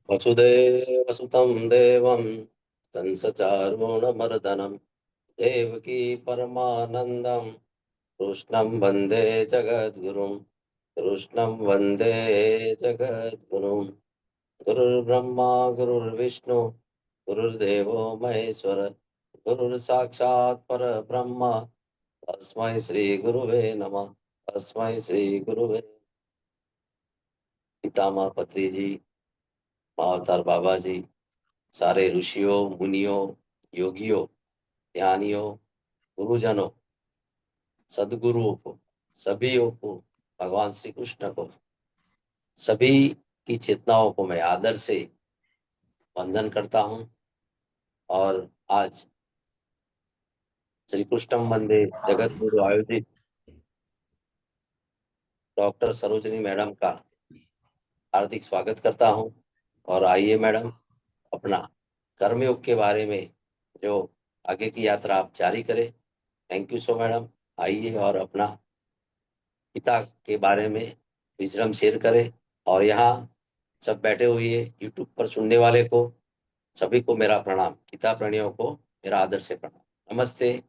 वसुदेवसुतं देवं कंसचारूणमर्दनं देवकी परमानन्दं कृष्णं वन्दे जगद्गुरुं कृष्णं वन्दे जगद्गुरुं गुरुर्ब्रह्मा गुरुर्विष्णु गुरुर्देवो महेश्वर गुरुर्साक्षात् परब्रह्म तस्मै श्रीगुरुवे नमः। तस्मै श्रीगुरुवे। पितामह पत्री जी, अवतार बाबा जी, सारे ऋषियों मुनियों योगियों ध्यानियों गुरुजनों सदगुरुओं को सभी को भगवान श्री कृष्ण को सभी की चेतनाओं को मैं आदर से वंदन करता हूं। और आज श्री कृष्णम वंदे जगत गुरु आयोजित डॉक्टर सरोजनी मैडम का हार्दिक स्वागत करता हूं। और आइए मैडम, अपना कर्मयोग के बारे में जो आगे की यात्रा आप जारी करें। Thank you so madam. आइए और अपना पिता के बारे में विजडम शेयर करें। और यहाँ सब बैठे हुए यूट्यूब पर सुनने वाले को सभी को मेरा प्रणाम, पिता प्रणियों को मेरा आदर से प्रणाम, नमस्ते।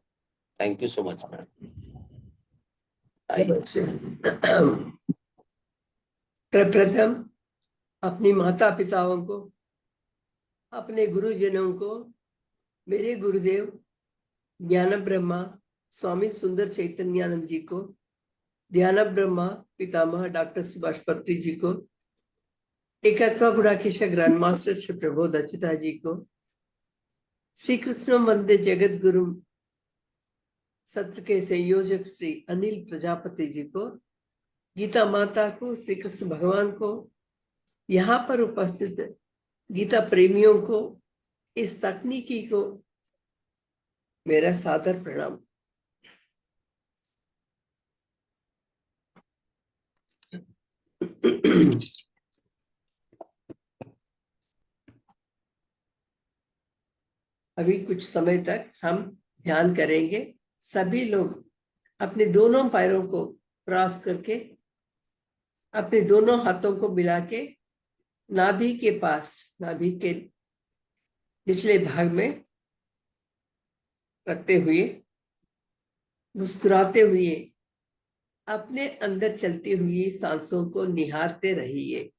Thank you so much madam. आइए। प्रथम अपनी माता पिताओं को, अपने गुरुजनों को, मेरे गुरुदेव ज्ञान ब्रह्मा स्वामी सुंदर चैतन्यानंद जी को, ध्यान ब्रह्मा पितामह डॉक्टर सुभाष पत्री जी को, एकात्मा गुणाकेश ग्रैंड मास्टर श्री प्रबोध अच्युता जी को, श्री कृष्ण वंदे जगत गुरु सत्र के संयोजक श्री अनिल प्रजापति जी को, गीता माता को, श्री कृष्ण भगवान को, यहाँ पर उपस्थित गीता प्रेमियों को, इस तकनीकी को मेरा सादर प्रणाम। अभी कुछ समय तक हम ध्यान करेंगे। सभी लोग अपने दोनों पैरों को क्रॉस करके अपने दोनों हाथों को मिला के नाभि के पास, नाभि के निचले भाग में रखते हुए मुस्कुराते हुए अपने अंदर चलती हुई सांसों को निहारते रहिए।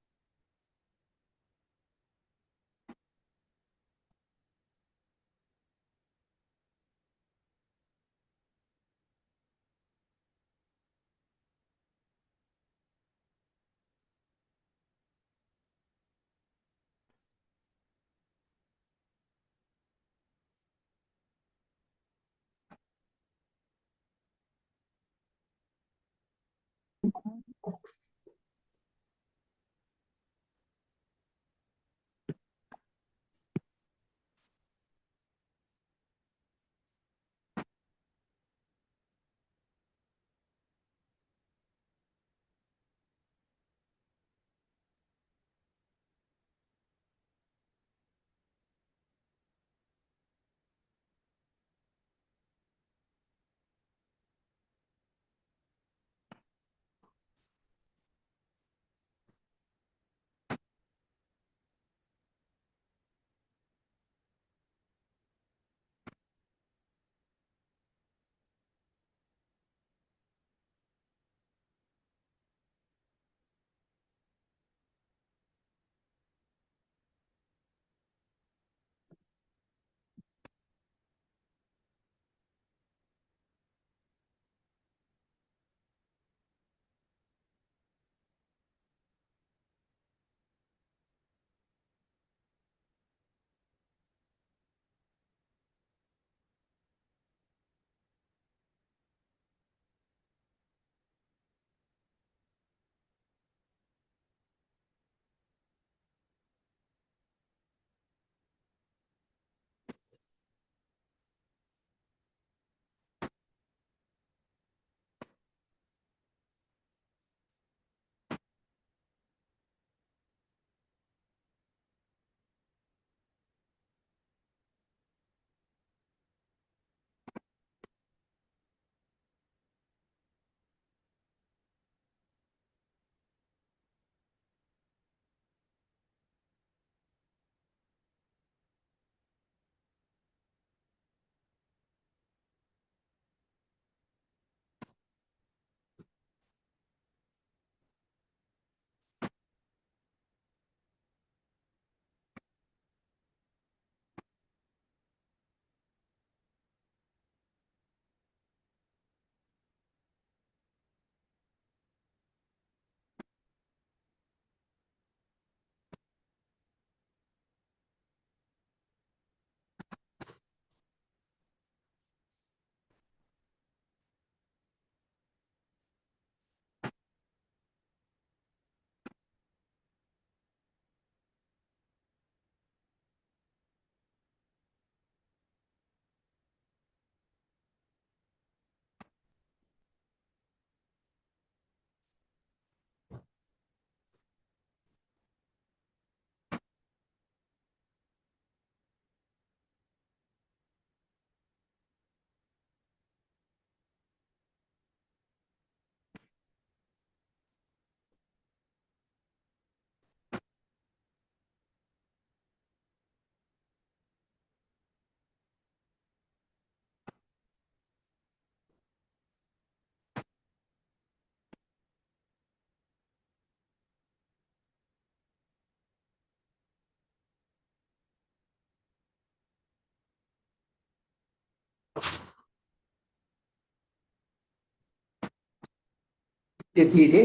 धीरे धीरे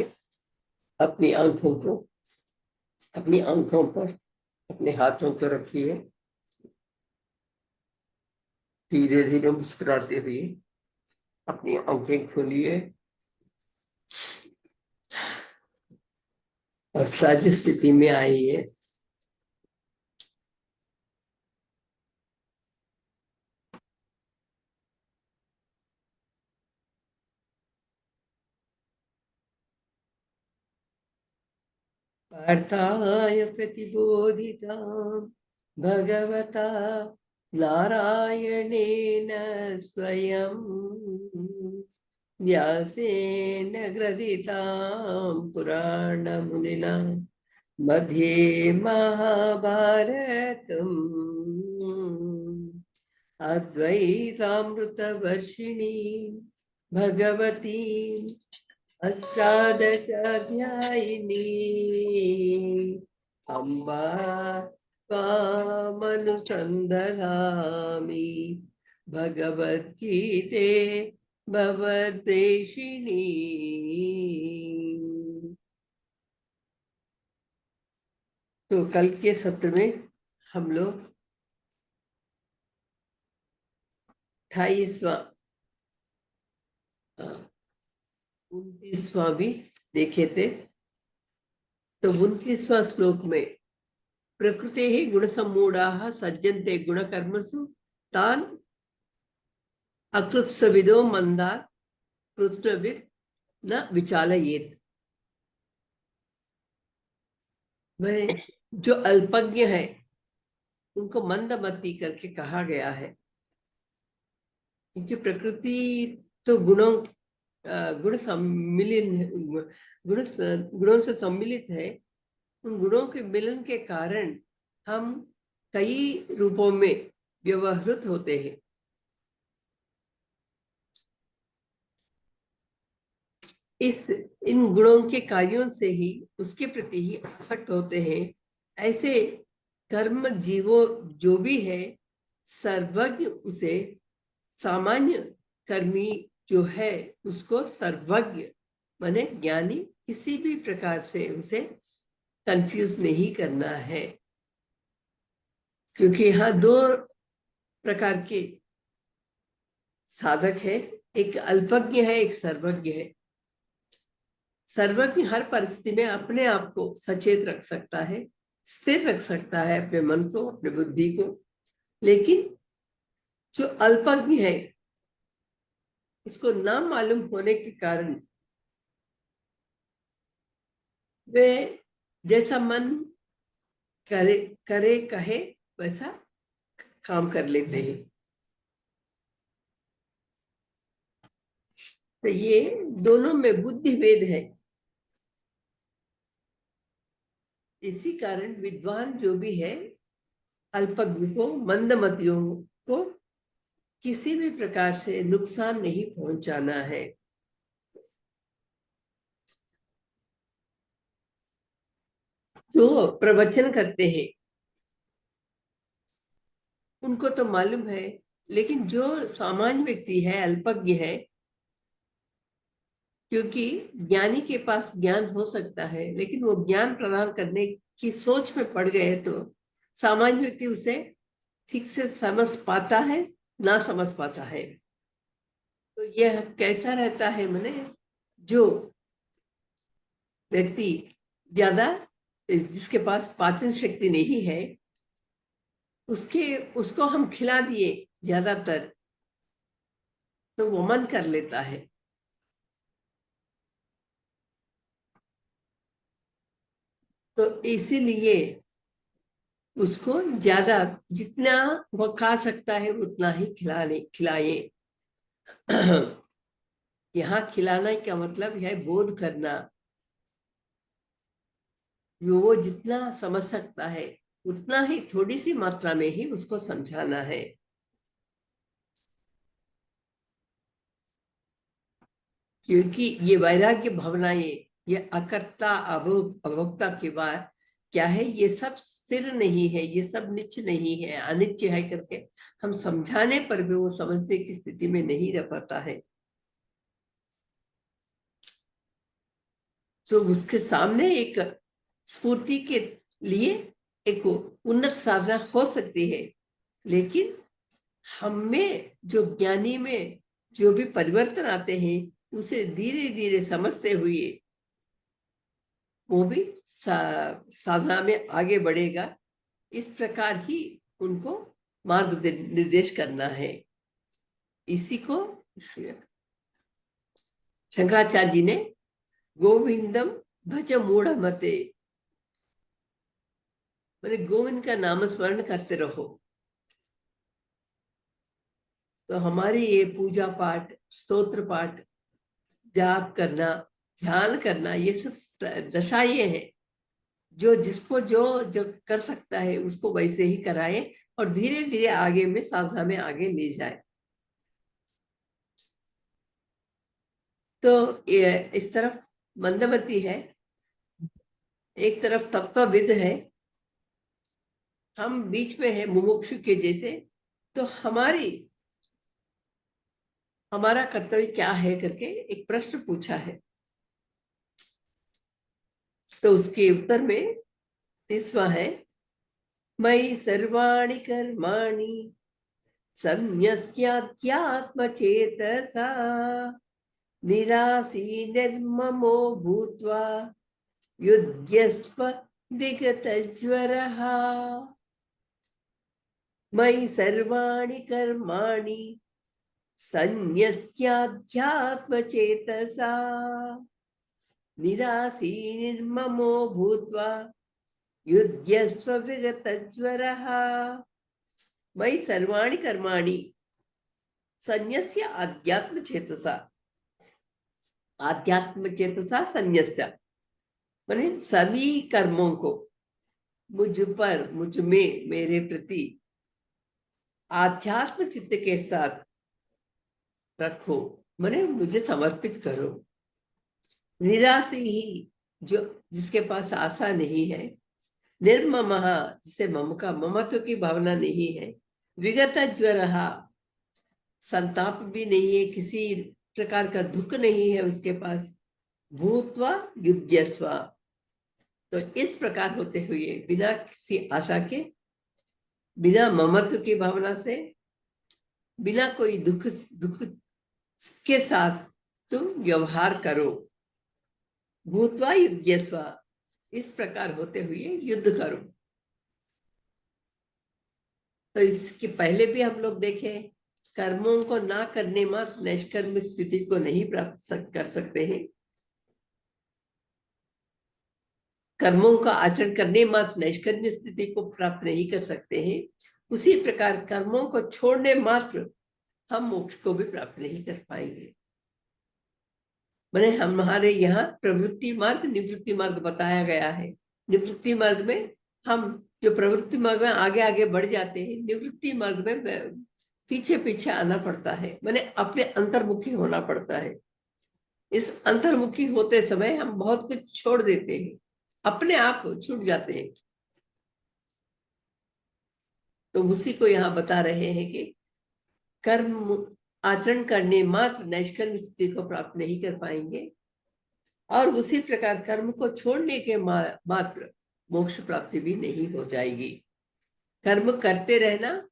अपनी आंखों पर अपने हाथों को रखिए। धीरे धीरे मुस्कुराते हुए अपनी आंखें खोलिए और सहज स्थिति में आइए। पार्थाय प्रतिबोधितां भगवता नारायणेन स्वयं व्यासेन ग्रथितां पुराणमुनिना मध्ये महाभारतम् अद्वैतामृतवर्षिणी भगवती अष्टादशाध्यायिनी अम्बा त्वामनुसन्दधामि भगवद्गीते भवद्वेषिणी। तो कल के सत्र में हम लोग 29वां भी देखे थे। तो 29वां श्लोक में प्रकृते ही गुण सम्मूढ़ाः सज्जन्ते गुणकर्मसु तान् अकृत्सविदो मंदा कृत्स्नविद न विचालयेत्। वह जो अल्पज्ञ है उनको मंदमती करके कहा गया है, क्योंकि प्रकृति तो गुण सम्मिलित गुणों से सम्मिलित है। उन गुणों के मिलन के कारण हम कई रूपों में व्यवहृत होते हैं। इन गुणों के कार्यों से ही उसके प्रति ही आसक्त होते हैं। ऐसे कर्म जीवो जो भी है सर्वज्ञ उसे, सामान्य कर्मी जो है उसको सर्वज्ञ माने ज्ञानी किसी भी प्रकार से उसे कंफ्यूज नहीं करना है, क्योंकि यहाँ दो प्रकार के साधक है, एक अल्पज्ञ है, एक सर्वज्ञ है। सर्वज्ञ हर परिस्थिति में अपने आप को सचेत रख सकता है, स्थिर रख सकता है अपने मन को, अपने बुद्धि को। लेकिन जो अल्पज्ञ है उसको ना मालूम होने के कारण वे जैसा मन करे कहे वैसा काम कर लेते हैं। तो ये दोनों में बुद्धि भेद है। इसी कारण विद्वान जो भी है अल्पज्ञ को, मंदमतियों को किसी भी प्रकार से नुकसान नहीं पहुंचाना है। जो प्रवचन करते हैं उनको तो मालूम है, लेकिन जो सामान्य व्यक्ति है, अल्पज्ञ है, क्योंकि ज्ञानी के पास ज्ञान हो सकता है लेकिन वो ज्ञान प्रदान करने की सोच में पड़ गए तो सामान्य व्यक्ति उसे ठीक से समझ पाता है, ना समझ पाता है। तो यह कैसा रहता है, माने जो व्यक्ति ज्यादा, जिसके पास पाचन शक्ति नहीं है, उसको हम खिला दिए ज्यादातर तो वो मन कर लेता है। तो इसीलिए उसको ज्यादा, जितना वो खा सकता है उतना ही खिलाए। यहाँ खिलाना का मतलब है बोध करना। वो जितना समझ सकता है उतना ही, थोड़ी सी मात्रा में ही उसको समझाना है। क्योंकि ये वैराग्य भावनाएं, ये अकर्ता अभोक्ता के बाद क्या है, ये सब स्थिर नहीं है, ये सब नित्य नहीं है, अनित्य है करके हम समझाने पर भी वो समझने की स्थिति में नहीं रह पाता है। तो उसके सामने एक स्फूर्ति के लिए एक उन्नत साधना हो सकती है, लेकिन हम में जो ज्ञानी में जो भी परिवर्तन आते हैं उसे धीरे धीरे समझते हुए वो भी साधना में आगे बढ़ेगा। इस प्रकार ही उनको मार्ग निर्देश करना है। इसी को शंकराचार्य जी ने गोविंदम भज मूढ़ मते, मैंने गोविंद का नाम स्मरण करते रहो। तो हमारी ये पूजा पाठ, स्तोत्र पाठ, जाप करना, ध्यान करना, ये सब दशाएं हैं जो जिसको जो जो कर सकता है उसको वैसे ही कराए और धीरे धीरे आगे में साधना में आगे ले जाए। तो इस तरफ मंदमती है, एक तरफ तत्वविद है, हम बीच में है मुमुक्षु के जैसे। तो हमारा कर्तव्य क्या है करके एक प्रश्न पूछा है। तो उसके उत्तर में 30वां है, मयि सर्वाणि कर्माणि संन्यस्याध्यात्मचेतसा निरासीर्निर्ममो भूत्वा युध्यस्व विगतज्वरः। मयि सर्वाणि कर्माणि संन्यस्याध्यात्मचेतसा निरासीर्निर्ममो भूत्वा युध्यस्व विगतज्वरः। मयि सर्वाणि कर्माणि संन्यस्य आध्यात्म चेतसा, आध्यात्म चेतसा संन्यस्य माने सभी कर्मों को मुझ पर, मुझ में, मेरे प्रति आध्यात्म चित्त के साथ रखो, माने मुझे समर्पित करो। निराशी ही, जो जिसके पास आशा नहीं है, निर्ममः जिसे ममत्व की भावना नहीं है, विगत ज्वरः संताप भी नहीं है, किसी प्रकार का दुख नहीं है उसके पास, भूत्वा युध्यस्व तो इस प्रकार होते हुए बिना किसी आशा के, बिना ममत्व की भावना से, बिना कोई दुख के साथ तुम व्यवहार करो। भूत्वा युध्यस्व इस प्रकार होते हुए युद्ध करो। तो इसके पहले भी हम लोग देखें, कर्मों को ना करने मात्र नैष्कर्म स्थिति को नहीं प्राप्त कर सकते हैं, कर्मों का आचरण करने मात्र नैष्कर्म्य स्थिति को प्राप्त नहीं कर सकते हैं, उसी प्रकार कर्मों को छोड़ने मात्र हम मोक्ष को भी प्राप्त नहीं कर पाएंगे। मैंने हमारे यहाँ प्रवृत्ति मार्ग, निवृत्ति मार्ग बताया गया है। निवृत्ति मार्ग में हम जो प्रवृत्ति मार्ग में आगे आगे बढ़ जाते हैं, निवृत्ति मार्ग में पीछे पीछे आना पड़ता है, मैंने अपने अंतर्मुखी होना पड़ता है। इस अंतर्मुखी होते समय हम बहुत कुछ छोड़ देते हैं, अपने आप छूट जाते हैं। तो उसी को यहाँ बता रहे हैं कि कर्म आचरण करने मात्र नैष्कर्म स्थिति को प्राप्त नहीं कर पाएंगे, और उसी प्रकार कर्म को छोड़ने के मात्र मोक्ष प्राप्ति भी नहीं हो जाएगी। कर्म करते रहना,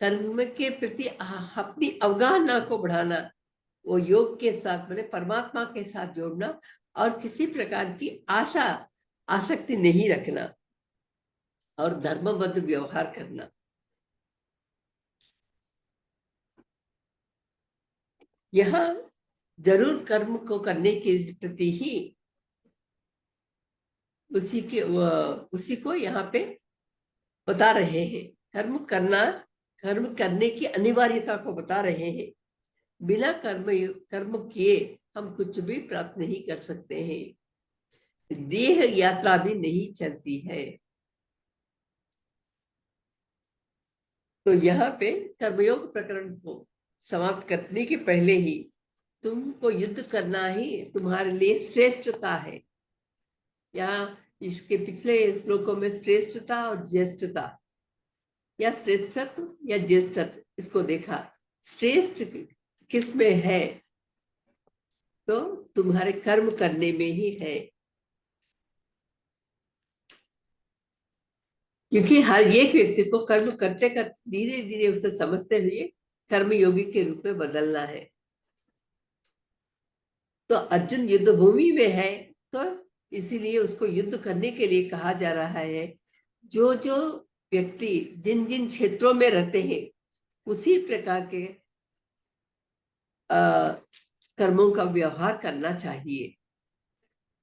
कर्म के प्रति अपनी अवगाहना को बढ़ाना, वो योग के साथ मैंने परमात्मा के साथ जोड़ना, और किसी प्रकार की आसक्ति नहीं रखना, और धर्मबद्ध व्यवहार करना। यहाँ जरूर कर्म को करने के प्रति ही उसी को यहाँ पे बता रहे हैं। कर्म करने की अनिवार्यता को बता रहे हैं। बिना कर्म किए हम कुछ भी प्राप्त नहीं कर सकते हैं। देह यात्रा भी नहीं चलती है। तो यहाँ पे कर्मयोग प्रकरण को समाप्त करने के पहले ही तुमको युद्ध करना ही तुम्हारे लिए श्रेष्ठता है। यहाँ इसके पिछले श्लोकों में श्रेष्ठता और ज्येष्ठता, या श्रेष्ठत्व या ज्येष्ठत्व, इसको देखा। श्रेष्ठ किस में है? तो तुम्हारे कर्म करने में ही है। क्योंकि हर एक व्यक्ति को कर्म करते करते धीरे धीरे उसे समझते हुए कर्म योगी के रूप में बदलना है। तो अर्जुन युद्ध भूमि में है, तो इसीलिए उसको युद्ध करने के लिए कहा जा रहा है। जो जो व्यक्ति जिन जिन क्षेत्रों में रहते हैं उसी प्रकार के कर्मों का व्यवहार करना चाहिए।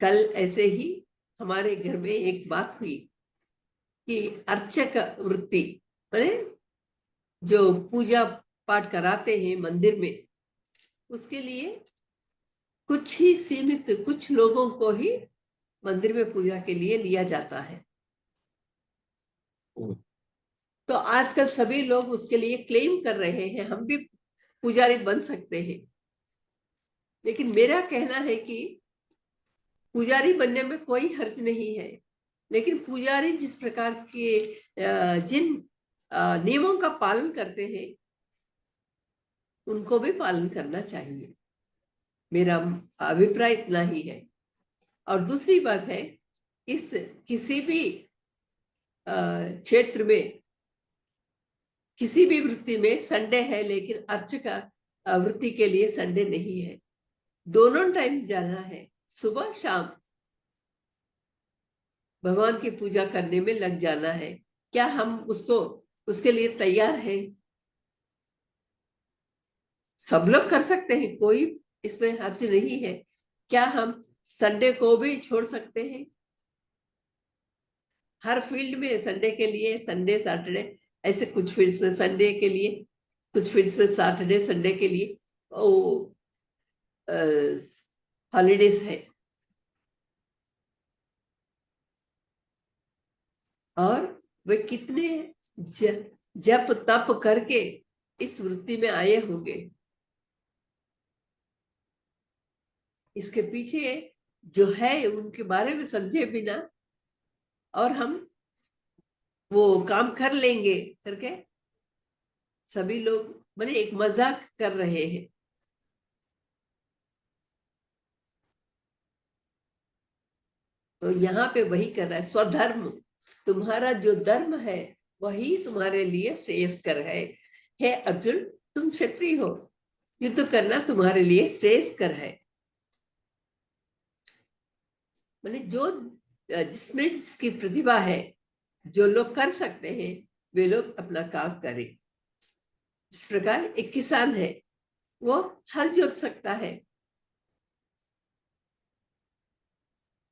कल ऐसे ही हमारे घर में एक बात हुई कि अर्चक वृत्ति माने जो पूजा पाठ कराते हैं मंदिर में, उसके लिए कुछ ही सीमित कुछ लोगों को ही मंदिर में पूजा के लिए लिया जाता है। तो आजकल सभी लोग उसके लिए क्लेम कर रहे हैं हम भी पुजारी बन सकते हैं। लेकिन मेरा कहना है कि पुजारी बनने में कोई हर्ज नहीं है, लेकिन पुजारी जिस प्रकार के जिन नियमों का पालन करते हैं उनको भी पालन करना चाहिए। मेरा अभिप्राय इतना ही है। और दूसरी बात है, इस किसी भी क्षेत्र में किसी भी वृत्ति में संडे है, लेकिन अर्चक वृत्ति के लिए संडे नहीं है। दोनों टाइम जाना है, सुबह शाम भगवान की पूजा करने में लग जाना है। क्या हम उसको उसके लिए तैयार हैं? सब लोग कर सकते हैं, कोई इसमें हर्ज नहीं है। क्या हम संडे को भी छोड़ सकते हैं? हर फील्ड में संडे के लिए संडे सैटरडे, ऐसे कुछ फील्ड्स में संडे के लिए, कुछ फील्ड्स में सैटरडे संडे के लिए हॉलीडेज है। और वे कितने जप तप करके इस वृत्ति में आए होंगे। इसके पीछे जो है उनके बारे में समझे बिना और हम वो काम कर लेंगे करके सभी लोग माने एक मजाक कर रहे हैं। तो यहाँ पे वही कर रहा है, स्वधर्म, तुम्हारा जो धर्म है वही तुम्हारे लिए श्रेयस्कर है। हे अर्जुन, तुम क्षत्रिय हो, युद्ध करना तुम्हारे लिए श्रेयस्कर है। माने जो जिसमें जिसकी प्रतिभा है, जो लोग कर सकते हैं वे लोग अपना काम करें। जिस प्रकार एक किसान है, वो हल जोत सकता है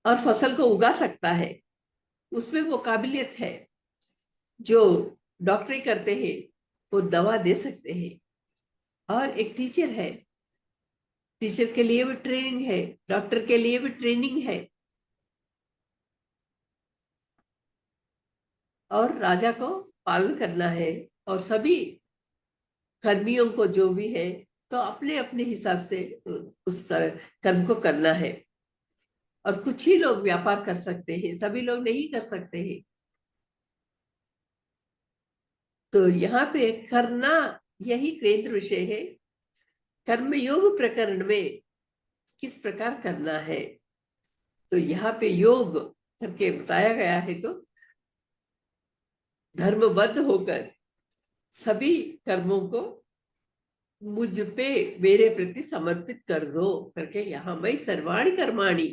और फसल को उगा सकता है, उसमें वो काबिलियत है। जो डॉक्टरी करते हैं वो दवा दे सकते हैं। और एक टीचर है, टीचर के लिए भी ट्रेनिंग है, डॉक्टर के लिए भी ट्रेनिंग है। और राजा को पालन करना है, और सभी कर्मियों को जो भी है तो अपने अपने हिसाब से उस कर्म को करना है। और कुछ ही लोग व्यापार कर सकते हैं, सभी लोग नहीं कर सकते हैं। तो यहाँ पे करना यही केंद्र विषय है। कर्म योग प्रकरण में किस प्रकार करना है, तो यहाँ पे योग करके बताया गया है। तो धर्मबद्ध होकर सभी कर्मों को मुझ पे मेरे प्रति समर्पित कर दो करके यहाँ मैं सर्वाणी कर्माणी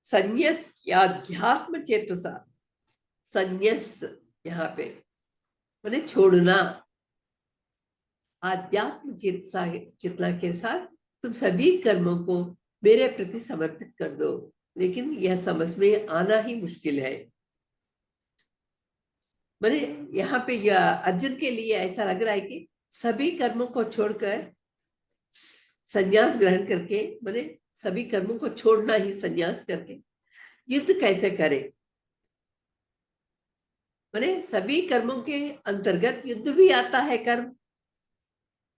संन्यास्याध्यात्म चेतसा, संन्यास यहाँ पे मैंने छोड़ना, आध्यात्म चेतसा चेतना के साथ तुम सभी कर्मों को मेरे प्रति समर्पित कर दो। लेकिन यह समझ में आना ही मुश्किल है। मैंने यहाँ पे यह अर्जुन के लिए ऐसा लग रहा है कि सभी कर्मों को छोड़कर संन्यास ग्रहण करके, मैंने सभी कर्मों को छोड़ना ही संन्यास करके युद्ध कैसे करे। मैंने सभी कर्मों के अंतर्गत युद्ध भी आता है कर्म,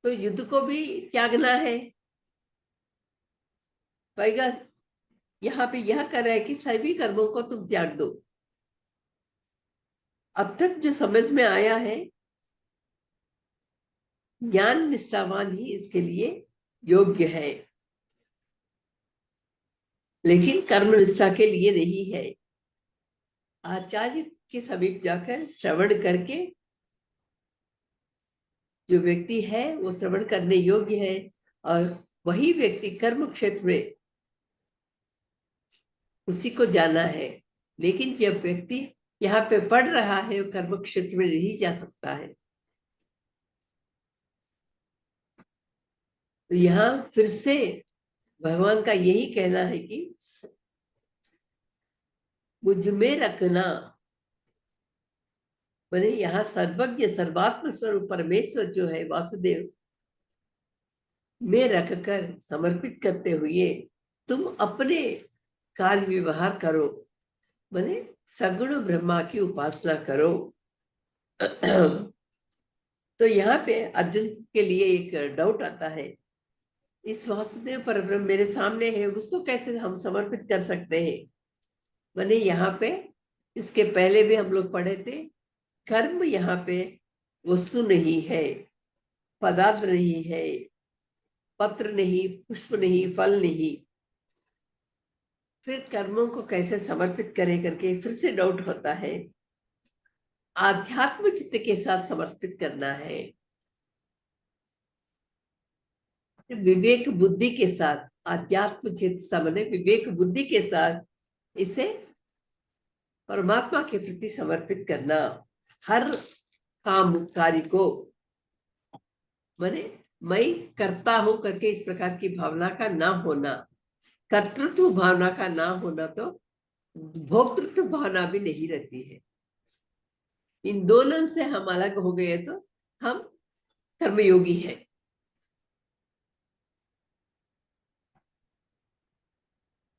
तो युद्ध को भी त्यागना है। वैगा यहाँ पे यह कर रहा है कि सभी कर्मों को तुम त्याग दो। अब तक जो समझ में आया है, ज्ञान निष्ठावान ही इसके लिए योग्य है, लेकिन कर्म निष्ठा के लिए नहीं है। आचार्य के समीप जाकर श्रवण करके जो व्यक्ति है वो श्रवण करने योग्य है, और वही व्यक्ति कर्म क्षेत्र में उसी को जाना है। लेकिन जब व्यक्ति यहाँ पे पढ़ रहा है वो कर्म क्षेत्र में नहीं जा सकता है। तो यहाँ फिर से भगवान का यही कहना है कि मुझ में रखना, मैंने यहाँ सर्वज्ञ सर्वात्म स्वरूप परमेश्वर जो है वासुदेव में रखकर समर्पित करते हुए तुम अपने कार्य व्यवहार करो, मैंने सगुण ब्रह्मा की उपासना करो। तो यहाँ पे अर्जुन के लिए एक डाउट आता है, इस वासुदेव परब्रह्म मेरे सामने है, उसको कैसे हम समर्पित कर सकते हैं? मैंने यहाँ पे इसके पहले भी हम लोग पढ़े थे, कर्म यहाँ पे वस्तु नहीं है, पदार्थ नहीं है, पत्र नहीं, पुष्प नहीं, फल नहीं, फिर कर्मों को कैसे समर्पित करें करके फिर से डाउट होता है। आध्यात्म चित्त के साथ समर्पित करना है, विवेक बुद्धि के साथ, आध्यात्म चित्त सामने विवेक बुद्धि के साथ इसे परमात्मा के प्रति समर्पित करना। हर काम कार्य को माने मैं करता हूं करके इस प्रकार की भावना का ना होना, कर्तृत्व भावना का ना होना, तो भोक्तृत्व भावना भी नहीं रहती है। इन दोनों से हम अलग हो गए तो हम कर्मयोगी है।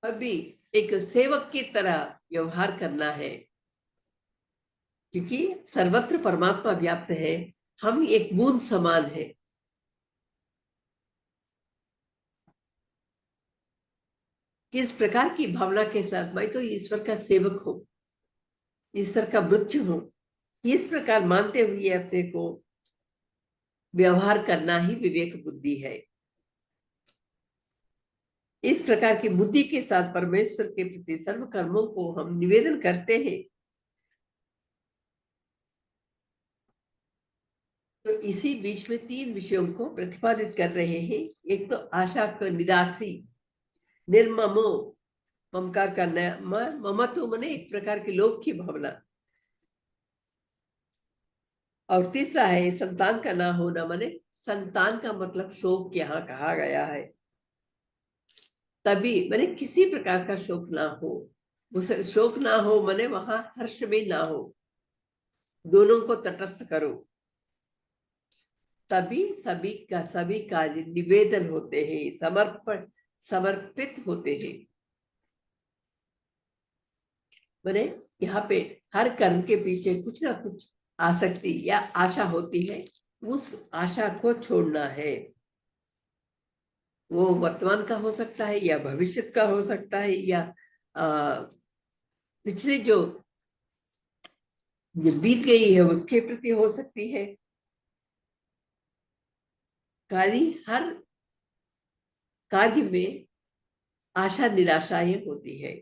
अभी एक सेवक की तरह व्यवहार करना है, क्योंकि सर्वत्र परमात्मा व्याप्त है, हम एक बूंद समान है। किस प्रकार की भावना के साथ मैं तो ईश्वर का सेवक हूं, ईश्वर का मृत्यु हूं, इस प्रकार मानते हुए अपने को व्यवहार करना ही विवेक बुद्धि है। इस प्रकार की बुद्धि के साथ परमेश्वर के प्रति सर्व कर्मों को हम निवेदन करते हैं। तो इसी बीच में 3 विषयों को प्रतिपादित कर रहे हैं। एक तो आशा का निराशी, निर्ममो, ममकार करना, ममत्व माने एक प्रकार की लोभ की भावना, और तीसरा है संतान का ना होना, माने संतान का मतलब शोक यहाँ कहा गया है। तभी माने किसी प्रकार का शोक ना हो, उसे शोक ना हो माने वहां हर्ष भी ना हो, दोनों को तटस्थ करो, तभी सभी का सभी कार्य निवेदन होते हैं, समर्पित होते हैं। माने यहाँ पे हर कर्म के पीछे कुछ ना कुछ आसक्ति या आशा होती है, उस आशा को छोड़ना है। वो वर्तमान का हो सकता है या भविष्य का हो सकता है, या पिछले जो बीत गई है उसके प्रति हो सकती है। हर कार्य में आशा निराशाएं होती है,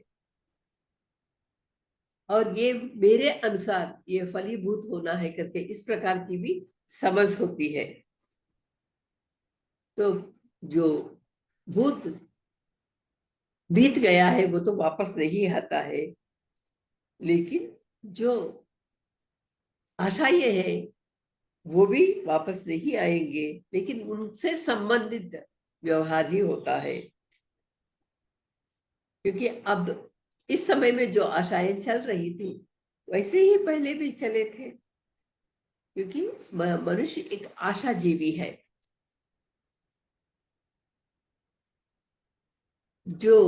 और ये मेरे अनुसार ये फलीभूत होना है करके इस प्रकार की भी समझ होती है। तो जो भूत बीत गया है वो तो वापस नहीं आता है, लेकिन जो आशा ये है वो भी वापस नहीं आएंगे, लेकिन उनसे संबंधित व्यवहार ही होता है। क्योंकि अब इस समय में जो आशाएं चल रही थी वैसे ही पहले भी चले थे, क्योंकि मनुष्य एक आशा जीवी है। जो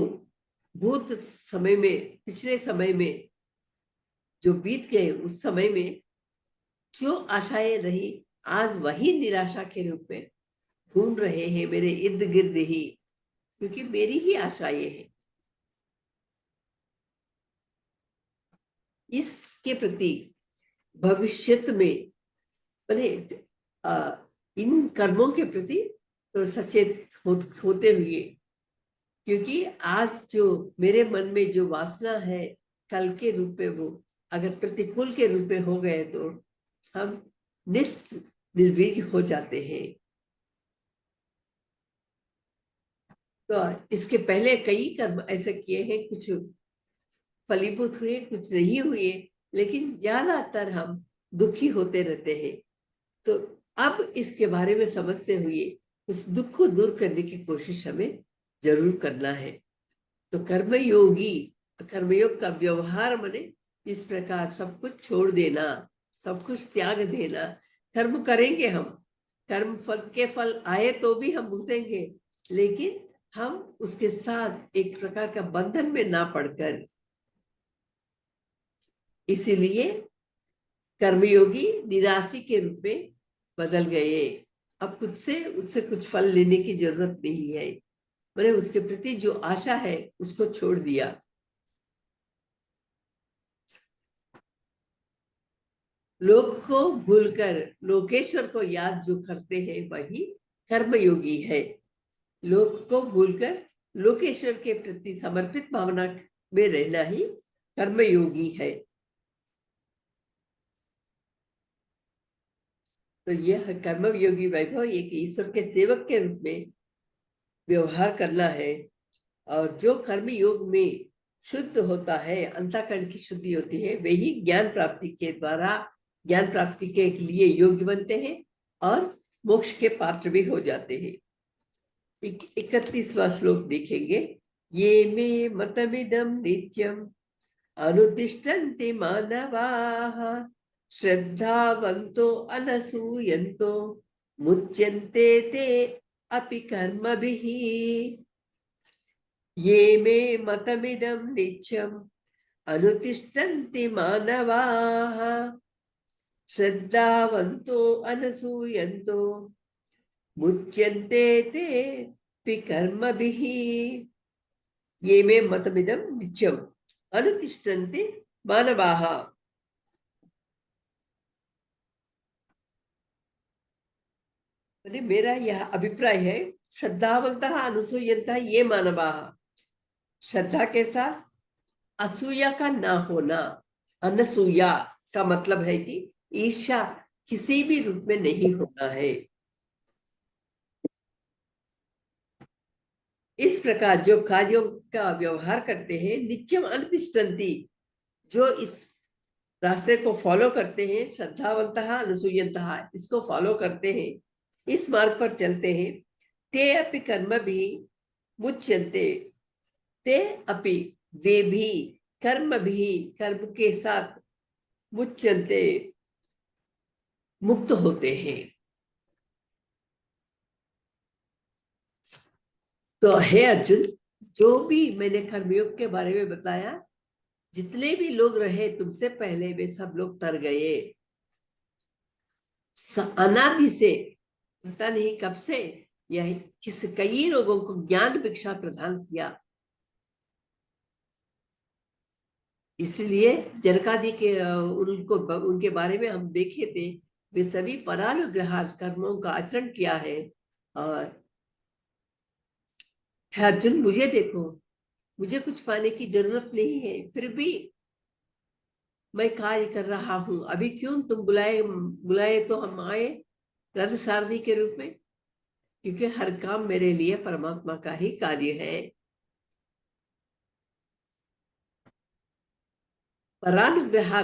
भूत समय में, पिछले समय में जो बीत गए, उस समय में जो आशाएं रही, आज वही निराशा के रूप में घूम रहे हैं मेरे इर्द गिर्द ही, क्योंकि मेरी ही आशाएं हैं। इसके प्रति भविष्य में मैंने इन कर्मों के प्रति तो सचेत होते हुए, क्योंकि आज जो मेरे मन में जो वासना है कल के रूप में वो अगर प्रतिकूल के रूप में हो गए तो हम निर्वीर्य हो जाते हैं। तो इसके पहले कई कर्म ऐसे किए हैं, कुछ फलीभूत हुए, कुछ नहीं हुए, लेकिन ज्यादातर हम दुखी होते रहते हैं। तो अब इसके बारे में समझते हुए उस दुख को दूर करने की कोशिश हमें जरूर करना है। तो कर्मयोग का व्यवहार माने इस प्रकार सब कुछ छोड़ देना, सब कुछ त्याग देना। कर्म करेंगे हम, कर्म फल के फल आए तो भी हम भुगतेंगे, लेकिन हम उसके साथ एक प्रकार का बंधन में ना पड़कर, इसीलिए कर्मयोगी निराशी के रूप में बदल गए। अब कुछ से उससे कुछ फल लेने की जरूरत नहीं है, मैंने उसके प्रति जो आशा है उसको छोड़ दिया। लोक को भूलकर लोकेश्वर को याद जो करते हैं वही कर्मयोगी है। लोक को भूलकर लोकेश्वर के प्रति समर्पित भावना में रहना ही कर्मयोगी है। तो यह कर्मयोगी वैभव एक ईश्वर के सेवक के रूप में व्यवहार करना है। और जो कर्म योग में शुद्ध होता है, अंतःकरण की शुद्धि होती है, वही ज्ञान प्राप्ति के द्वारा ज्ञान प्राप्ति के लिए योग्य बनते हैं और मोक्ष के पात्र भी हो जाते हैं। 31वां श्लोक देखेंगे। ये मे मतमिदं नित्यम अनुतिष्ठन्ति मानवाः श्रद्धावन्तो अनसूयन्तो मुच्यन्ते ते अपि कर्मभिः। ये मे मतमिदं नित्यम् अनुतिष्ठन्ति मानवाः श्रद्धावन्तो अनसूयन्तो मुच्यन्ते ते अपि कर्मभिः। ये मे मतमिदं नित्यम् अनुतिष्ठन्ति मानवाः। मेरा यह अभिप्राय है, श्रद्धावंतः अनुसूयन्तः ये मानवाः, श्रद्धा के साथ असूया का ना होना। अनसूया का मतलब है कि ईर्ष्या किसी भी रूप में नहीं होना है। इस प्रकार जो कार्यों का व्यवहार करते हैं, नित्यम अनुतिष्ठन्ति, जो इस रास्ते को फॉलो करते हैं, श्रद्धावंतः अनुसूयन्तः, इसको फॉलो करते हैं, इस मार्ग पर चलते हैं, ते अपि कर्म भी मुच्यन्ते, ते अपि वे भी कर्म भी कर्म के साथ मुच्यन्ते मुक्त होते हैं। तो हे अर्जुन, जो भी मैंने कर्मयोग के बारे में बताया, जितने भी लोग रहे तुमसे पहले वे सब लोग तर गए। अनादि से, पता नहीं कब से, यह कई लोगों को ज्ञान भिक्षा प्रदान किया। इसलिए जनकादि के उनको उनके बारे में हम देखे थे, वे सभी परानुग्रह कर्मों का आचरण किया है। और अर्जुन, मुझे देखो, मुझे कुछ पाने की जरूरत नहीं है, फिर भी मैं कार्य कर रहा हूं। अभी क्यों तुम बुलाए तो हम आए रथ सारथी के रूप में, क्योंकि हर काम मेरे लिए परमात्मा का ही कार्य है। परानुग्रह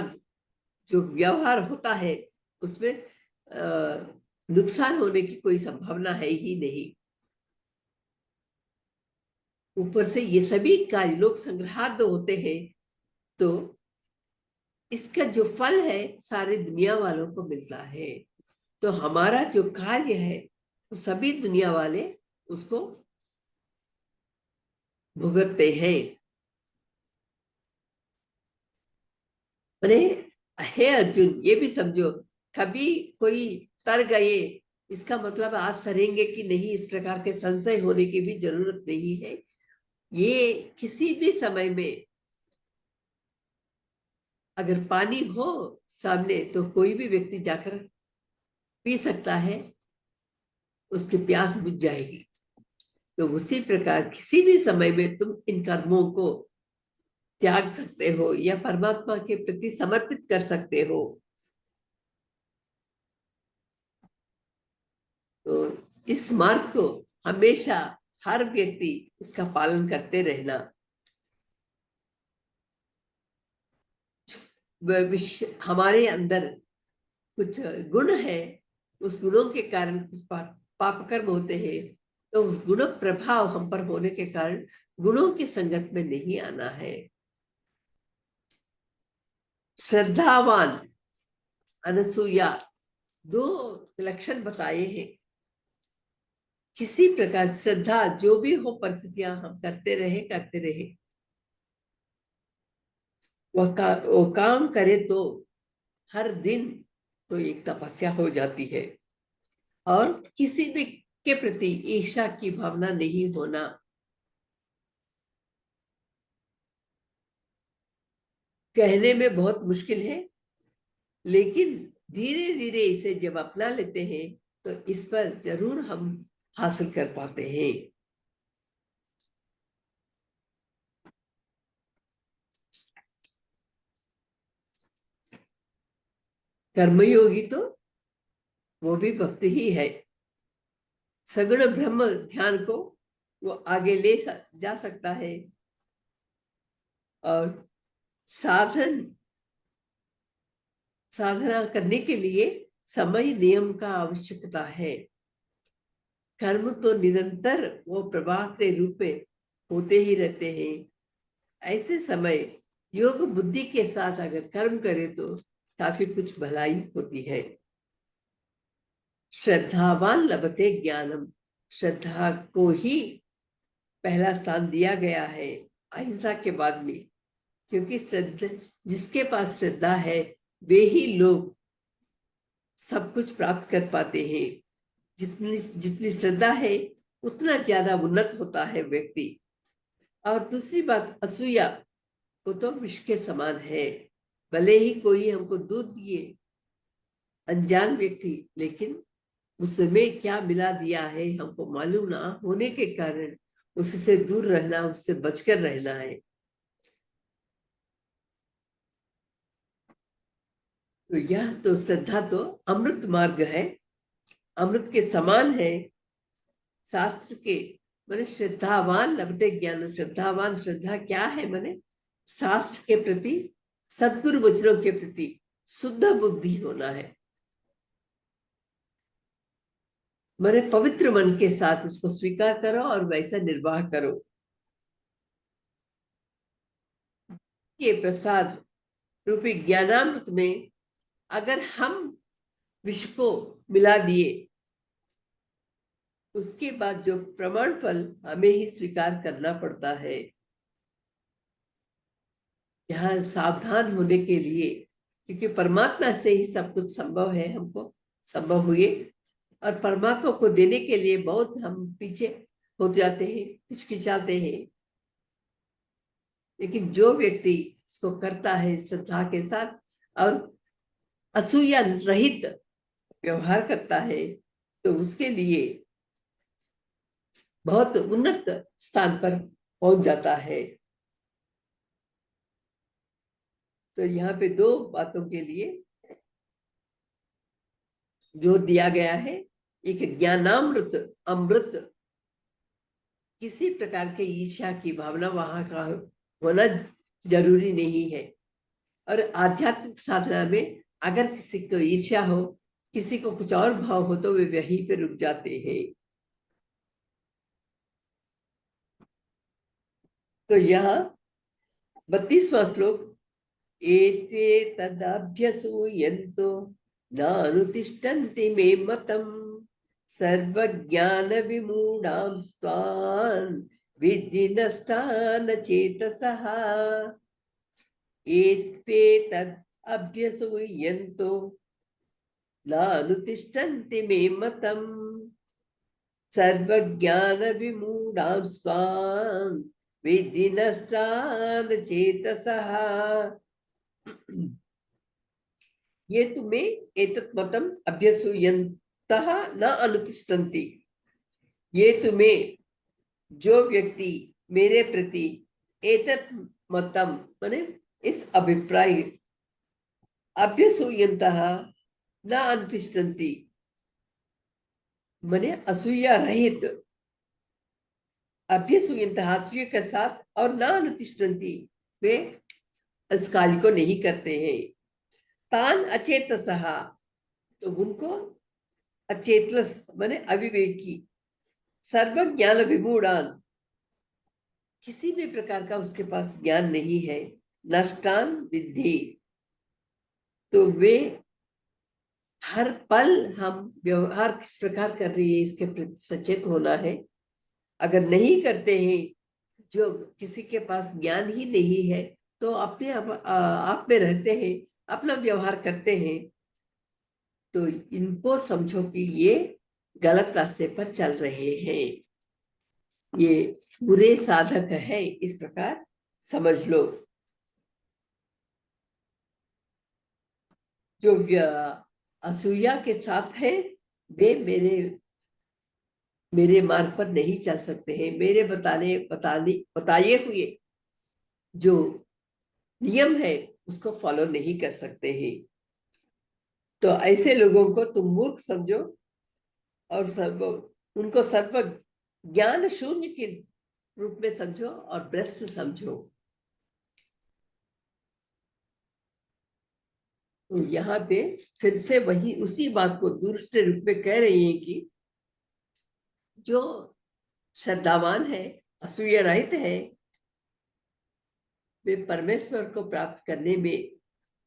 जो व्यवहार होता है उसमें नुकसान होने की कोई संभावना है ही नहीं। ऊपर से ये सभी कार्य लोग संग्रहार्थ होते हैं, तो इसका जो फल है सारे दुनिया वालों को मिलता है। तो हमारा जो कार्य है वो सभी दुनिया वाले उसको भुगतते हैं। अरे हे अर्जुन, ये भी समझो, कभी कोई तर गए इसका मतलब आज सरेंगे कि नहीं, इस प्रकार के संशय होने की भी जरूरत नहीं है। ये किसी भी समय में अगर पानी हो सामने तो कोई भी व्यक्ति जाकर पी सकता है, उसकी प्यास बुझ जाएगी। तो उसी प्रकार किसी भी समय में तुम इन कर्मों को त्याग सकते हो या परमात्मा के प्रति समर्पित कर सकते हो। तो इस मार्ग को हमेशा हर व्यक्ति इसका पालन करते रहना। हमारे अंदर कुछ गुण है, उस गुणों के कारण कुछ पाप कर्म होते हैं, तो उस गुण प्रभाव हम पर होने के कारण गुणों की संगत में नहीं आना है। श्रद्धावान अनसुया दो लक्षण बताए हैं। किसी प्रकार श्रद्धा जो भी हो परिस्थितियां हम करते रहे वो काम करे तो हर दिन तो एक तपस्या हो जाती है। और किसी भी के प्रति ईर्ष्या की भावना नहीं होना। कहने में बहुत मुश्किल है, लेकिन धीरे धीरे इसे जब अपना लेते हैं तो इस पर जरूर हम हासिल कर पाते हैं। कर्मयोगी तो वो भी भक्त ही है। सगुण ब्रह्म ध्यान को वो आगे ले जा सकता है। और साधना करने के लिए समय नियम का आवश्यकता है। कर्म तो निरंतर वो प्रवाह के रूप में होते ही रहते हैं। ऐसे समय योग बुद्धि के साथ अगर कर्म करे तो काफी कुछ भलाई होती है। श्रद्धावान लभते ज्ञानम, श्रद्धा को ही पहला स्थान दिया गया है अहिंसा के बाद में, क्योंकि श्रद्धा जिसके पास श्रद्धा है वे ही लोग सब कुछ प्राप्त कर पाते हैं। जितनी जितनी श्रद्धा है उतना ज्यादा उन्नत होता है व्यक्ति। और दूसरी बात असूया, वो तो विष के समान है। भले ही कोई हमको दूध दिए अनजान व्यक्ति, लेकिन उसमें क्या मिला दिया है हमको मालूम ना होने के कारण उससे दूर रहना, उससे बचकर रहना है। तो यह तो श्रद्धा तो अमृत मार्ग है, अमृत के समान है। शास्त्र के माने श्रद्धावान लभते ज्ञान, श्रद्धावान श्रद्धा क्या है माने शास्त्र के प्रति, सद्गुरु वचनों के प्रति शुद्ध बुद्धि होना है। माने पवित्र मन के साथ उसको स्वीकार करो और वैसा निर्वाह करो। के प्रसाद रूपी ज्ञानामृत में अगर हम विष को मिला दिए, उसके बाद जो प्रमाण फल हमें ही स्वीकार करना पड़ता है। यहाँ सावधान होने के लिए, क्योंकि परमात्मा से ही सब कुछ संभव है, हमको संभव हुए, और परमात्मा को देने के लिए बहुत हम पीछे हो जाते हैं, हिचकिचाते हैं। लेकिन जो व्यक्ति इसको करता है श्रद्धा के साथ और असूया रहित व्यवहार करता है, तो उसके लिए बहुत उन्नत स्थान पर पहुंच जाता है। तो यहाँ पे दो बातों के लिए जोर दिया गया है। एक ज्ञानामृत, अमृत, किसी प्रकार के ईर्ष्या की भावना वहां का होना जरूरी नहीं है। और आध्यात्मिक साधना में अगर किसी को ईर्ष्या हो, किसी को कुछ और भाव हो, तो वे वहीं पे रुक जाते हैं। तो यहाँ 32वां श्लोक, एते तदभ्यसूयन्तो नानुतिष्ठन्ति मे मतम् सर्वज्ञान विमूढ़ां स्वान् विद्धि नष्टान् चेतसः। एते तदभ्यसूयन्तो नानुतिष्ठन्ति मे मतम् सर्वज्ञान विमूढ़ां स्वान् विद्धि नष्टान् चेतसः। ये तुम्हें एतत् मतम् अभ्यसूयन्तः न अनुतिष्ठन्ति, ये तुम्हें जो व्यक्ति मेरे प्रति एतत् मतम माने इस अभिप्राय अभ्यसूयन्तः न अनुतिष्ठन्ति माने असूया रहित, अभ्यसूयन्तः असूया के साथ, और न अनुतिष्ठन्ति वे इस कार्य को नहीं करते हैं। तान अचेतसः, तो उनको अचेतलस माने अविवेकी, सर्व ज्ञान विमूढ़ान, किसी भी प्रकार का उसके पास ज्ञान नहीं है, नष्टान विद्धि, तो वे हर पल हम व्यवहार किस प्रकार कर रही है इसके प्रति सचेत होना है। अगर नहीं करते हैं, जो किसी के पास ज्ञान ही नहीं है, तो अपने आप में रहते हैं, अपना व्यवहार करते हैं, तो इनको समझो कि ये गलत रास्ते पर चल रहे हैं, ये बुरे साधक है, इस प्रकार समझ लो। जो असूया के साथ है, वे मेरे मार्ग पर नहीं चल सकते हैं, मेरे बताए हुए जो नियम है उसको फॉलो नहीं कर सकते हैं। तो ऐसे लोगों को तुम मूर्ख समझो और उनको सर्व ज्ञान शून्य के रूप में समझो और भ्रष्ट समझो। तो यहाँ पे फिर से वही उसी बात को दूसरे रूप में कह रही है कि जो श्रद्धावान है, असूया रहित है, वे परमेश्वर को प्राप्त करने में,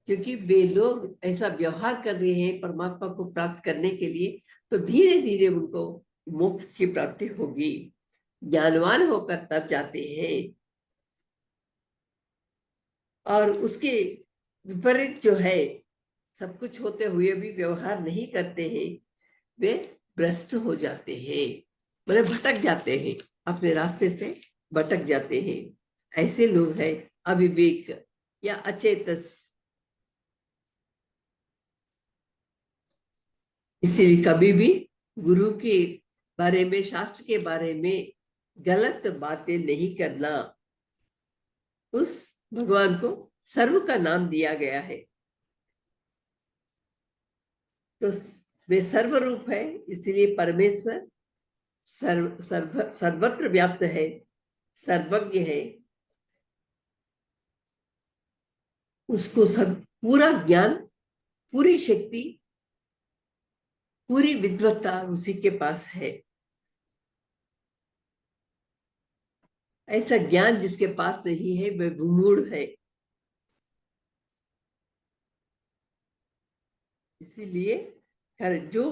क्योंकि वे लोग ऐसा व्यवहार कर रहे हैं परमात्मा को प्राप्त करने के लिए, तो धीरे धीरे उनको मोक्ष की प्राप्ति होगी। ज्ञानवान होकर तब जाते हैं, और उसके विपरीत जो है, सब कुछ होते हुए भी व्यवहार नहीं करते हैं, वे भ्रष्ट हो जाते हैं, मतलब भटक जाते हैं, अपने रास्ते से भटक जाते हैं। ऐसे लोग हैं अविवेक या अचेतस। इसीलिए कभी भी गुरु के बारे में, शास्त्र के बारे में गलत बातें नहीं करना। उस भगवान को सर्व का नाम दिया गया है, तो वे सर्वरूप है, इसलिए परमेश्वर सर्वत्र व्याप्त है, सर्वज्ञ है, उसको सब पूरा ज्ञान, पूरी शक्ति, पूरी विद्वत्ता उसी के पास है। ऐसा ज्ञान जिसके पास नहीं है वह विमूढ़ है। इसीलिए जो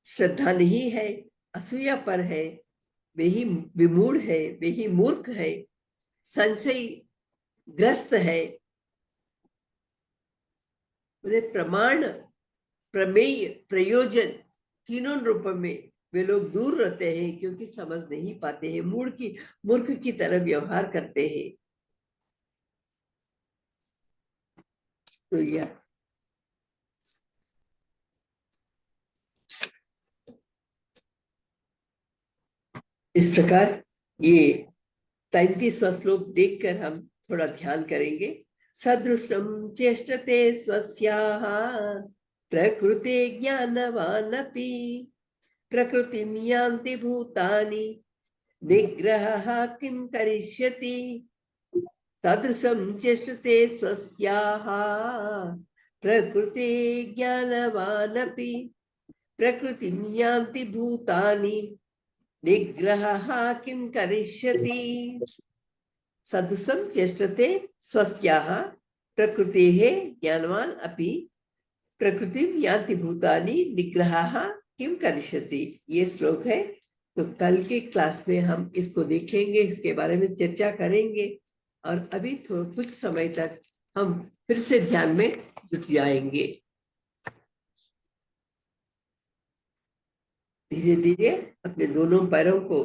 श्रद्धा नहीं है, असूया पर है, वे ही विमूढ़ है, वे ही मूर्ख है, संशय ग्रस्त है। प्रमाण, प्रमेय, प्रयोजन, तीनों रूपों में वे लोग दूर रहते हैं, क्योंकि समझ नहीं पाते हैं, मूर्ख की तरह व्यवहार करते हैं। तो यह इस प्रकार ये 33वां श्लोक देखकर हम थोड़ा ध्यान करेंगे। सदृशम चेष्टते स्वस्याः प्रकृते ज्ञानवानपि प्रकृतिं यान्ति भूतानि निग्रहः किं करिष्यति। सदृशं चेष्टते स्वस्याः प्रकृते ज्ञानवानपि प्रकृतिं यान्ति भूतानि निग्रहः किं करिष्यति। सदृशं चेष्टते स्वस्याः प्रकृतेः ज्ञानवान् अपि प्रकृतिं यान्ति भूतानि निग्रहः किं करिष्यति। ये श्लोक है। तो कल के क्लास में हम इसको देखेंगे, इसके बारे में चर्चा करेंगे, और अभी कुछ समय तक हम फिर से ध्यान में जुट जाएंगे। धीरे धीरे अपने दोनों पैरों को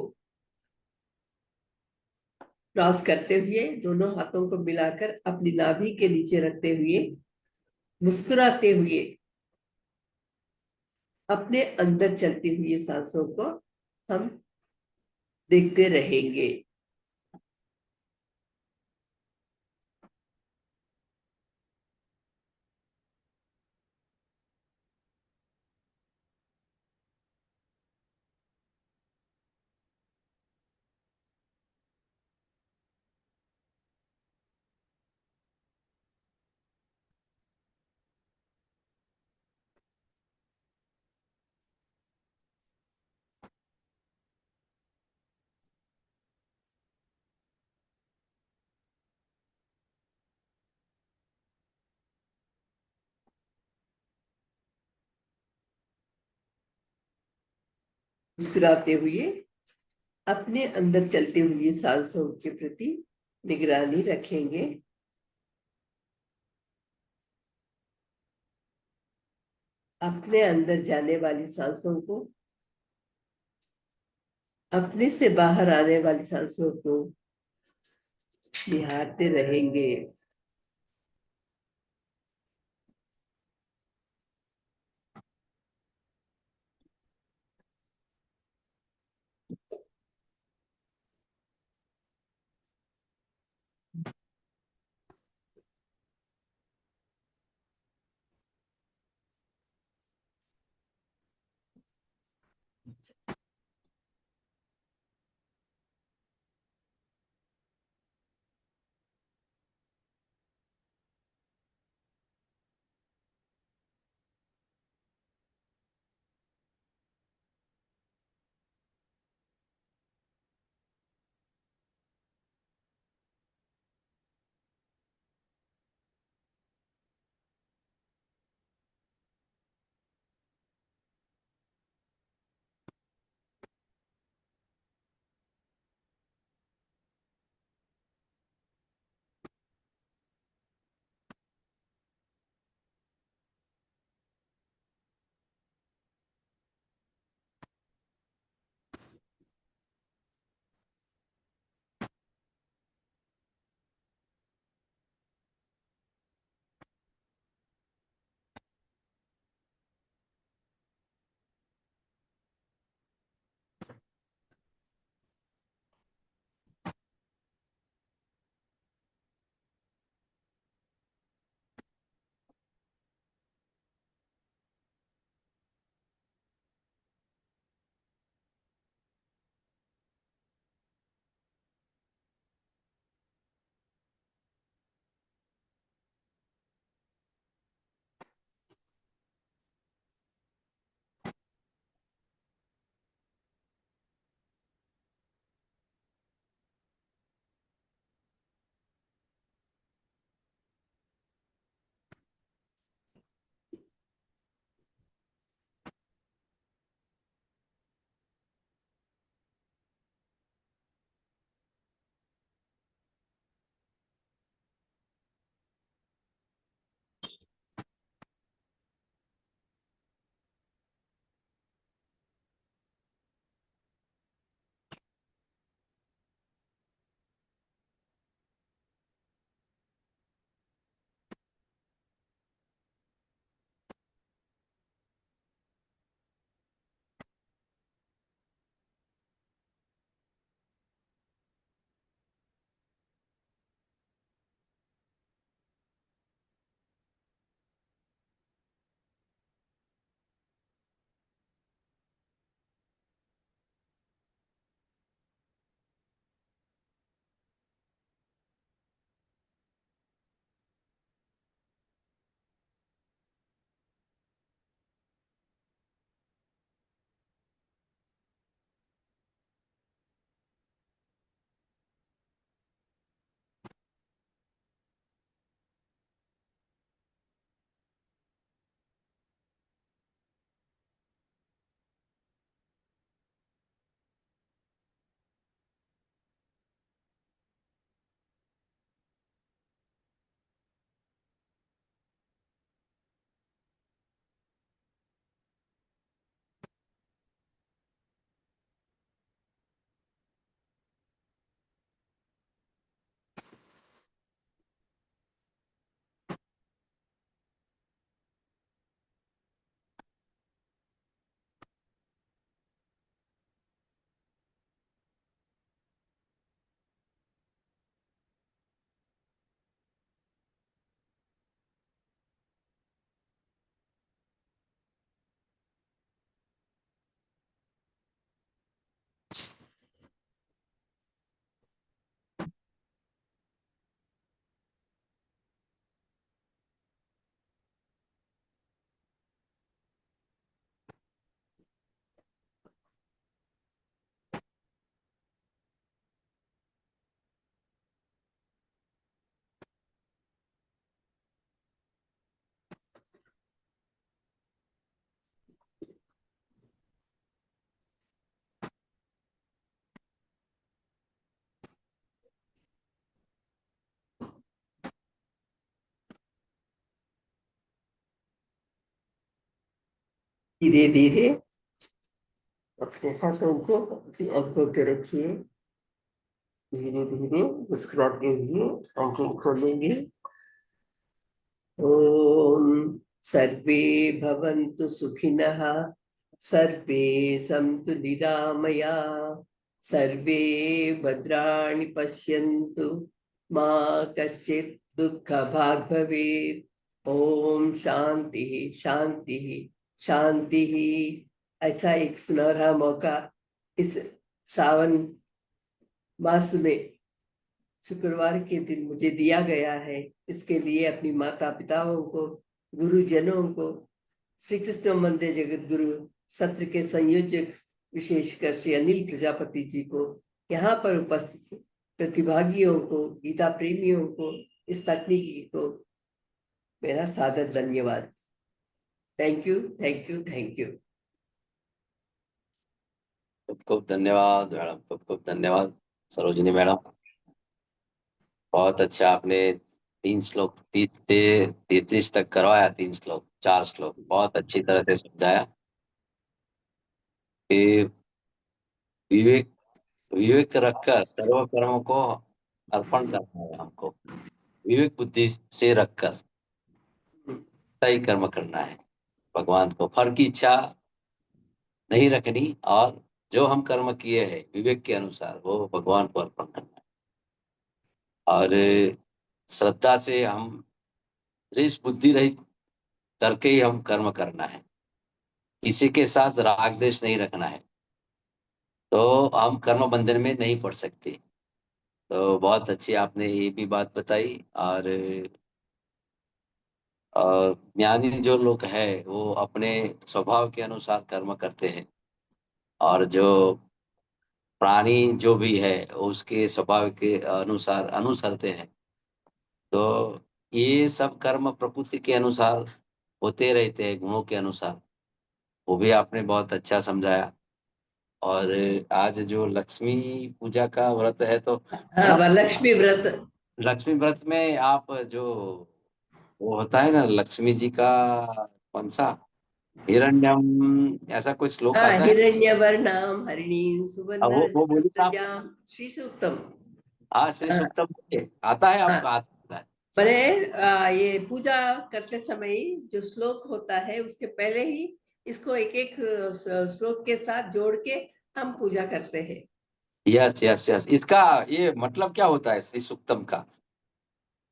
क्रॉस करते हुए, दोनों हाथों को मिलाकर अपनी नाभि के नीचे रखते हुए, मुस्कुराते हुए अपने अंदर चलती हुई सांसों को हम देखते रहेंगे। मुस्कुराते हुए अपने अंदर चलते हुए सांसों के प्रति निगरानी रखेंगे। अपने अंदर जाने वाली सांसों को, अपने से बाहर आने वाली सांसों को निहारते रहेंगे। धीरे धीरे अपने हाथों को अपनी आंखों पे रखिए। धीरे धीरे मुस्कुराते हुए आंखें खोलेंगे। ओम सर्वे भवन्तु सुखिनः, सर्वे सन्तु निरामया, सर्वे भद्राणि पश्यन्तु, मा कश्चित् दुःखभाग् भवेत्। ओम शांति शांति शांति। ऐसा एक सुनहरा मौका इस सावन मास में शुक्रवार के दिन मुझे दिया गया है। इसके लिए अपनी माता पिताओं को, गुरुजनों को, श्री कृष्ण मंदिर जगत गुरु सत्र के संयोजक विशेषकर श्री अनिल प्रजापति जी को, यहाँ पर उपस्थित प्रतिभागियों को, गीता प्रेमियों को, इस तकनीकी को मेरा सादर धन्यवाद। Thank you thank you thank you. खूब खूब धन्यवाद मैडम, खूब खूब धन्यवाद सरोजिनी मैडम। बहुत अच्छा आपने 3 श्लोक 30 से 33 तक करवाया। 3 श्लोक 4 श्लोक बहुत अच्छी तरह से समझाया कि विवेक विवेक रखकर सर्व कर्मों को अर्पण करना है हमको। विवेक बुद्धि से रखकर सही कर्म करना है। भगवान को फल की इच्छा नहीं रखनी, और जो हम कर्म किए हैं विवेक के अनुसार वो भगवान को अर्पण करना है। और श्रद्धा से हम द्वेष बुद्धि रहित करके ही हम कर्म करना है। किसी के साथ राग द्वेष नहीं रखना है, तो हम कर्म बंधन में नहीं पड़ सकते। तो बहुत अच्छी आपने ये भी बात बताई। और ज्ञानी जो लोग हैं वो अपने स्वभाव के अनुसार कर्म करते हैं, और जो प्राणी जो भी है उसके स्वभाव के अनुसार अनुसरते हैं। तो ये सब कर्म प्रकृति के अनुसार होते रहते हैं, गुणों के अनुसार। वो भी आपने बहुत अच्छा समझाया। और आज जो लक्ष्मी पूजा का व्रत है, तो हाँ, मैडम वरलक्ष्मी व्रत। लक्ष्मी व्रत में आप जो वो होता है ना लक्ष्मी जी का, कौन सा, हिरण्यम, ऐसा कोई श्लोक हाँ, आता है। हिरण्यवर्णाम हरिणीं अब सुवर्ण वो बोलिए आप। रजतस्रजाम श्री सूक्तम। हाँ, श्री हाँ सूक्तम बोलिए। आता है हाँ। आपका, आता है। अच्छा। मैंने ये पूजा करते समय ही जो श्लोक होता है उसके पहले ही इसको एक एक श्लोक के साथ जोड़ के हम पूजा करते हैं। यस यस यस, इसका ये मतलब क्या होता है श्री सूक्तम का।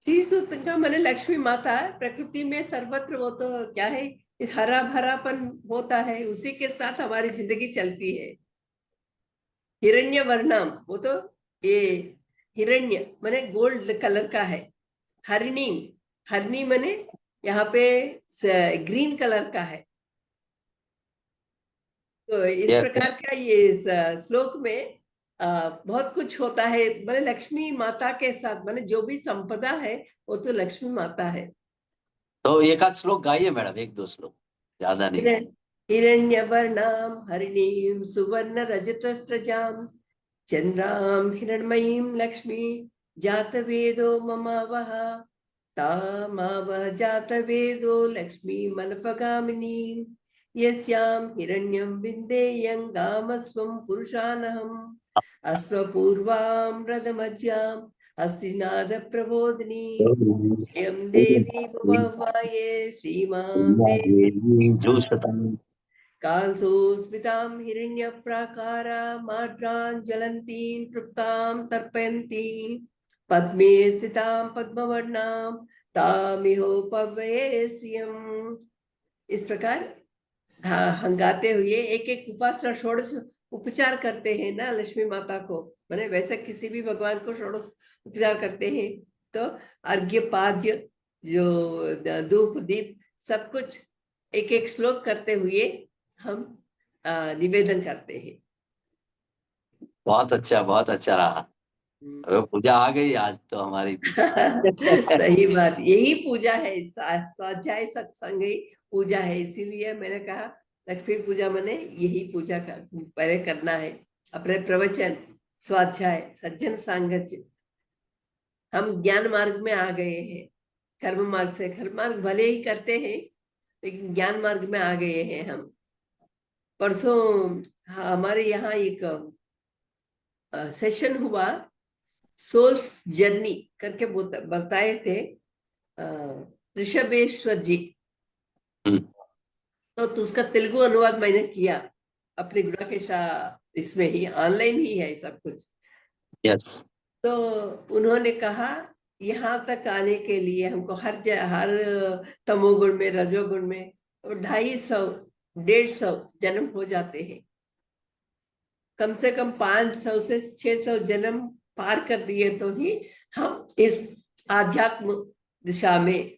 श्री सूक्त का मैंने लक्ष्मी माता प्रकृति में सर्वत्र, वो तो क्या है, हरा भरापन होता है, उसी के साथ हमारी जिंदगी चलती है। हिरण्य वर्णम, वो तो ये हिरण्य माने गोल्ड कलर का है। हरिणी, हरिणी माने यहाँ पे ग्रीन कलर का है। तो इस यस। प्रकार का ये श्लोक में बहुत कुछ होता है। माने लक्ष्मी माता के साथ माने जो भी संपदा है वो तो लक्ष्मी माता है। तो एक आध श्लोक गाइए मैडम, 1 2 श्लोक, ज्यादा नहीं। हिरण्यवर्णां हरिणीं सुवर्ण रजतस्रजां चंद्रां हिरण्मयीं लक्ष्मी जातवेदो ममावह तामावह जातवेदो लक्ष्मीमल्पगामिनीं यस्यां हिरण्यं विन्देयं गामस्वं पुरुषानहम् अश्वपूर्वां रथमज्जाम् अस्तिनाद प्रबोधिनी श्रियं देवी ममाह्वये श्रीमां देवी जो शतम। कांसोस्मितां हिरण्यप्राकारामार्द्रां ज्वलन्तीं तृप्तां तर्पयन्तीं पद्मे स्थितां पद्मवर्णां तामिहोपव्ये श्रियम्। इस प्रकार हम गाते हुए एक एक उपासना षोडश उपचार करते हैं ना लक्ष्मी माता को। मैंने वैसे किसी भी भगवान को षोडश उपचार करते हैं। तो अर्घ्य पाद्य जो धूप दीप सब कुछ एक एक श्लोक करते हुए हम निवेदन करते हैं। बहुत अच्छा रहा। पूजा आ गई आज तो हमारी भी। सही बात, यही पूजा है, स्वाध्याय सत्संग ही पूजा है। इसीलिए मैंने कहा लक्ष्मी पूजा मैंने यही पूजा पहले करना है। अपने प्रवचन, स्वाध्याय, सज्जन सांगत्य। हम ज्ञान मार्ग में आ गए हैं। कर्म मार्ग से, कर्म मार्ग भले ही करते हैं लेकिन ज्ञान मार्ग में आ गए हैं हम। परसों हमारे यहाँ एक सेशन हुआ, सोल्स जर्नी करके बताए थे अ, ऋषभेश्वर जी। हम्म। तो उसका तेलुगु अनुवाद मैंने किया अपने गुणाकेश इसमें ही, ऑनलाइन ही है सब कुछ। यस। तो उन्होंने कहा यहाँ तक आने के लिए हमको हर तमोगुण में, रजोगुण में 250 150 जन्म हो जाते हैं। कम से कम 500 से 600 जन्म पार कर दिए तो ही हम इस आध्यात्म दिशा में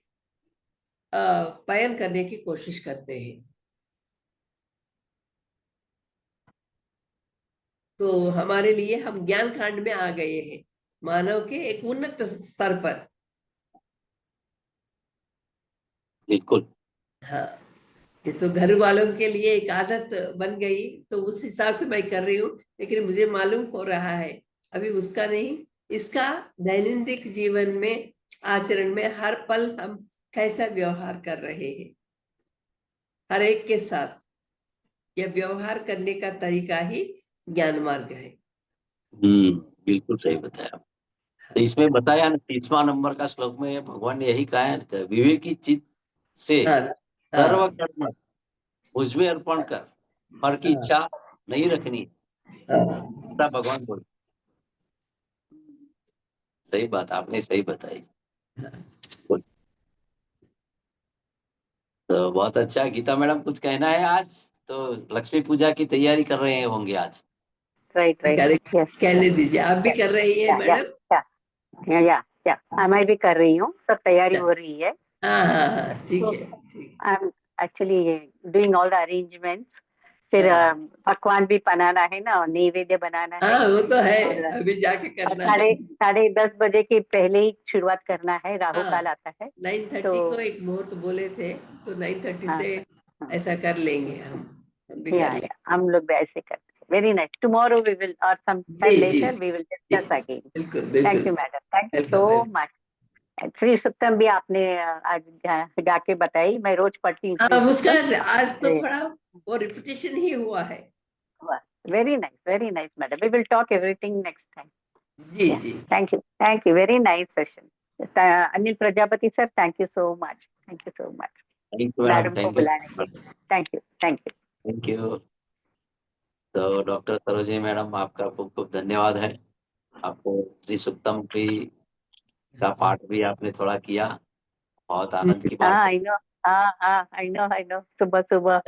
पयन करने की कोशिश करते हैं। तो हमारे लिए हम ज्ञान कांड में आ गए हैं, मानव के एक उन्नत स्तर पर। बिल्कुल। हाँ, ये तो घर वालों के लिए एक आदत बन गई, तो उस हिसाब से मैं कर रही हूँ। लेकिन मुझे मालूम हो रहा है अभी उसका नहीं, इसका दैनंदिन जीवन में, आचरण में हर पल हम कैसा व्यवहार कर रहे हैं हर एक के साथ। यह व्यवहार करने का तरीका ही ज्ञान मार्ग है। बिल्कुल सही बताया। तो इसमें बताया ना 30वां नंबर का श्लोक में भगवान ने यही कहा है कि विवेकी चित्त से हाँ सर्व हाँ कर्म मुझमें अर्पण कर, फल की हाँ इच्छा नहीं रखनी, हाँ। ऐसा भगवान बोल। सही बात आपने सही बताई। तो बहुत अच्छा। गीता मैडम कुछ कहना है आज? तो लक्ष्मी पूजा की तैयारी कर रहे हैं होंगे आज। Right, right. करे Yes, कहने yes, दीजिए, आप भी yes. कर रही है Yeah, yeah, madam? yeah, yeah, yeah, yeah. मैं भी कर रही हूँ, सब तैयारी हो रही है। हाँ हाँ हाँ, ठीक So है, ठीक। I'm actually doing all the arrangements. फिर हाँ पकवान भी बनाना है ना, और नैवेद्य बनाना है। हाँ, वो तो है, और अभी जाके और करना है। साढ़े साढ़े 10 बजे के पहले ही शुरुआत करना है, राहु हाँ, काल आता है। 9:30 को तो एक मुहूर्त बोले थे, तो 9:30 हाँ, से हाँ, ऐसा कर लेंगे, हम भी कर या लेंगे। हम लोग भी ऐसे करते हैं। Very nice. Tomorrow we will, और सम जी टाइम जी लेटर वी विल जी, डिस्कस अगेन। बिल्कुल थैंक बिल्कुल। You madam, thank you welcome so welcome. Much. Shri Suktam भी आपने आज गा के बताई, मैं रोज पढ़ती हूँ श्री हाँ, उसका सुक्तम। आज तो थोड़ा वो रिपीटेशन ही हुआ है। Very nice madam, we will talk everything next time. जी या जी। Thank you, very nice session. Anil Prajapati sir, thank you so much, thank you so much thank you madam, madam को थैंक यू। बुलाने के लिए। Thank you, thank you. Thank you. तो doctor Sarojini madam आपका खूब खूब धन्यवाद है। आपको श्री सुक्तम की का पाठ भी आपने थोड़ा किया, बहुत आनंद की हाँ बात है। आई नो, हाँ हाँ आई नो, सुबह सुबह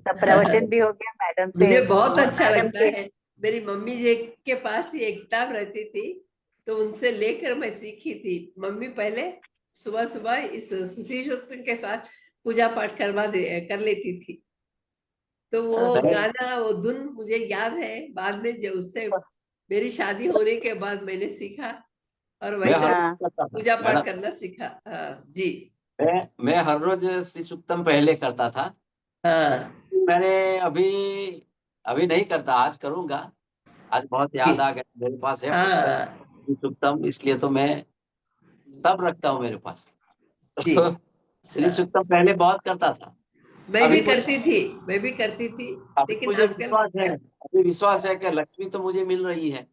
सब प्रवचन भी हो गया मैडम से, मुझे बहुत और अच्छा मैडम लगता के। है। मेरी मम्मी जी के पास ही एक किताब रहती थी, तो उनसे लेकर मैं सीखी थी। मम्मी पहले सुबह सुबह इस सुश्री सूक्त के साथ पूजा पाठ कर लेती थी। तो वो ओके। गाना, वो धुन मुझे याद है। बाद में जो उससे मेरी शादी होने के बाद मैंने सीखा और मैं वैसा हर हाँ रोज करता था पूजा पाठ मैडम। करना सीखा। हाँ जी। मैं हर रोज श्री सुक्तम पहले करता था। हाँ मैंने अभी अभी नहीं करता, आज करूंगा। आज बहुत जी। याद आ गया, मेरे पास है पुस्तक हाँ श्री सुक्तम, इसलिए तो मैं सब रखता हूँ मेरे पास। जी। तो श्री हाँ, सुक्तम पहले बहुत करता था। मैं भी अभी मुझे करती थी, मैं भी करती थी। अभी लेकिन मुझे आजकल विश्वास है, अभी विश्वास है कि लक्ष्मी तो मुझे मिल रही है।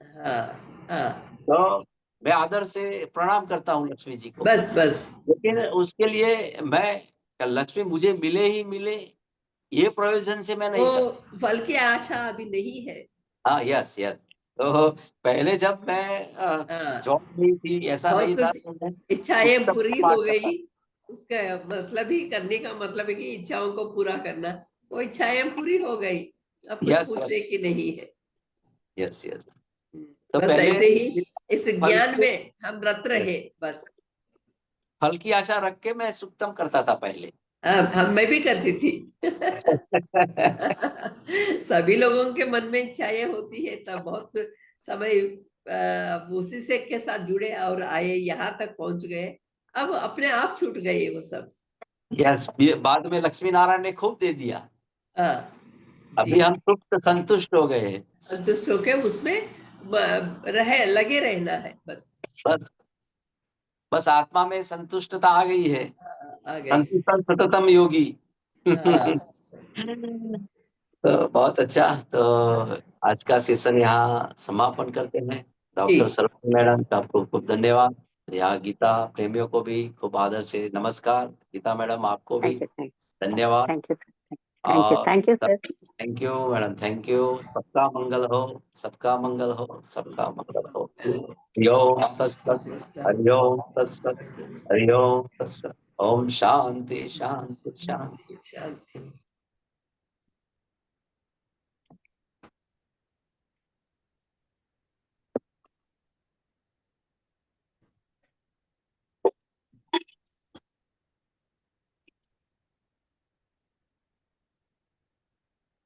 हाँ हाँ, तो मैं आदर से प्रणाम करता हूँ लक्ष्मी जी को। बस बस। लेकिन उसके लिए मैं लक्ष्मी मुझे मिले ही मिले, ये प्रयोजन से मैं वो नहीं करता। फल की आशा अभी नहीं है। हाँ, यस यस। तो पहले जब मैं हाँ, जॉब नहीं थी, ऐसा बहुत नहीं था, कुछ तो मैं इच्छाएं सुक्तम का पूरी हो पाठ करता गई। उसका मतलब ही, करने का मतलब है कि इच्छाओं को पूरा करना। वो इच्छाएं पूरी हो गई, अब था। कुछ यस यस पूछने की नहीं है। Yes yes. तो बस पहले ऐसे ही इस फल ज्ञान के में हम रत रहे बस। फल की आशा रख के मैं सुक्तम करता था पहले। हम मैं भी करती थी। सभी लोगों के मन में इच्छाएं होती है, तब बहुत समय उसी से के साथ जुड़े और आए, यहाँ तक पहुंच गए। अब अपने आप छूट गए वो सब। यस, बाद में लक्ष्मी नारायण ने खूब दे दिया। हाँ जी। अभी हम तृप्त संतुष्ट हो गए हैं। संतुष्ट होके उसमें लगे रहना है बस। बस बस आत्मा में संतुष्टता आ गई है। आ गई। संतुष्ट सततम योगी। हाँ तो बहुत अच्छा। तो आज का सेशन यहाँ समापन करते हैं। डॉक्टर जी। सरवण मैडम का खूब खूब धन्यवाद। यहाँ गीता प्रेमियों को भी खूब आदर से नमस्कार। गीता मैडम आपको भी थैंक यू, धन्यवाद। थैंक यू, और thank you sir. Thank you madam, thank you. सबका मंगल हो, सबका मंगल हो, सबका मंगल हो। हरि ओम तत्सत, हरि ओम तत्सत, हरि ओम तत्सत। ओम शांति शांति शांति। शांति।